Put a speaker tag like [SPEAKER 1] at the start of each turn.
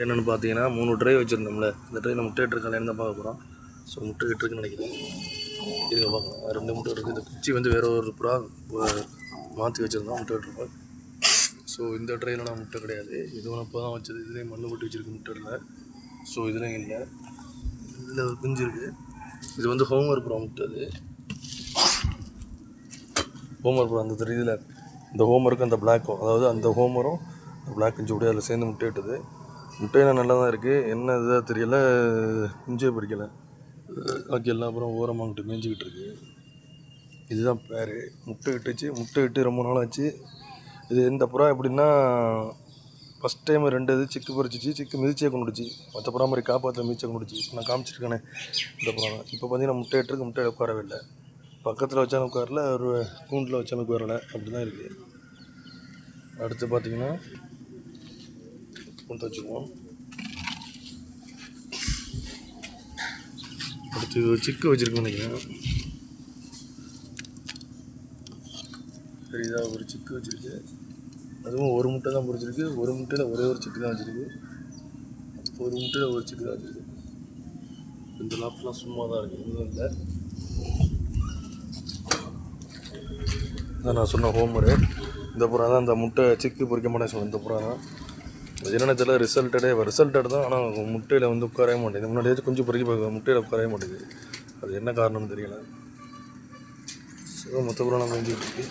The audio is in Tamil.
[SPEAKER 1] என்னென்னு பார்த்தீங்கன்னா 3 ட்ரை வச்சுருந்தோம்ல, இந்த ட்ரையில் முட்டை இட்டுருக்கானேன்னு தான் பார்க்க போகிறோம். ஸோ முட்டை இட்டுருக்குன்னு நினைக்கிறேன். இதுங்க பார்க்கலாம், 2 முட்டை இருக்குது. இந்த குச்சி வந்து வேறு ஒரு புறா மாற்றி வச்சுருந்தோம், முட்டை இட்டுருக்கோம். ஸோ இந்த ட்ரையில் நான் முட்டை கிடையாது, இது இப்போ தான் வச்சது. இதுலேயும் மண்ணு போட்டு வச்சுருக்கு முட்டை இல்லை. ஸோ இதுலேயும் இல்லை, இதில் ஒரு குஞ்சு இருக்குது. இது வந்து ஹோம்ஒர்க் புறா முட்டை. அது ஹோம்ஒர்க் புறா அந்த இதில் இந்த ஹோம்ஒர்க்கு அந்த பிளாக்கும், அதாவது அந்த ஹோமரும் பிளாக் குஞ்சு கூட அதில் சேர்ந்து முட்டை இட்டுது. முட்டையெல்லாம் நல்லா தான் இருக்குது, என்ன இதாக தெரியல, குஞ்சே பிடிக்கலை. பாக்கி எல்லாம் அப்புறம் ஓரமாக முட்டை மேய்ஞ்சிக்கிட்டு இருக்கு. இதுதான் பேர். முட்டை இட்டு ரொம்ப நாள் ஆச்சு. இது இந்த புறா எப்படின்னா, ஃபஸ்ட் டைம் 2 இது சிக்கு பொறிச்சிச்சு, சிக்கு மிதிச்சே கொண்டுடுச்சு. மற்ற புறா மாதிரி காப்பாற்ற மிதிச்சே கொண்டுடுச்சு. இப்போ நான் காமிச்சிருக்கேனே இந்த புறா தான். இப்போ பார்த்தீங்கன்னா முட்டை இட்டுருக்கு, முட்டையில் உட்காரவே இல்லை. பக்கத்தில் வச்சாலும் உட்காரல, ஒரு கூண்டில் வச்சாலும் உட்காரலை, அப்படி தான் இருக்குது. அடுத்து பார்த்தீங்கன்னா கூண்டு வச்சுக்குவோம். அடுத்து சிக்கு வச்சுருக்கோன்னு நினைக்கிறேன். சரிதா, ஒரு சிக்கு வச்சுருக்கு. அதுவும் ஒரு முட்டை தான் பொறிச்சிருக்கு. ஒரு முட்டையில் ஒரே ஒரு சிக்கு தான் வச்சுருக்கு. ஒரு முட்டையில் ஒரு சிக்கு தான் வச்சுருக்கு. இந்த லாப்லாம் சும்மா தான் இருக்குது, எதுவும் இல்லை. அதான் நான் சொன்ன ஹோம்ஒர்க்கு. இந்த புறா தான் அந்த முட்டை சிக்கு பொறிக்க மாட்டேன் சொன்னேன். இந்த புறா தான் அது என்னென்ன தெரியல, ரிசல்ட்டட் தான். ஆனால் முட்டையில் வந்து உட்காரவே மாட்டேங்குது. முன்னாடியாச்சும் கொஞ்சம் பொறிக்க முட்டையில் உட்காரவே மாட்டேங்குது. அது என்ன காரணம்னு தெரியல. ஸோ மொத்த புறா நம்ம செஞ்சுக்கிட்டு இருக்கு.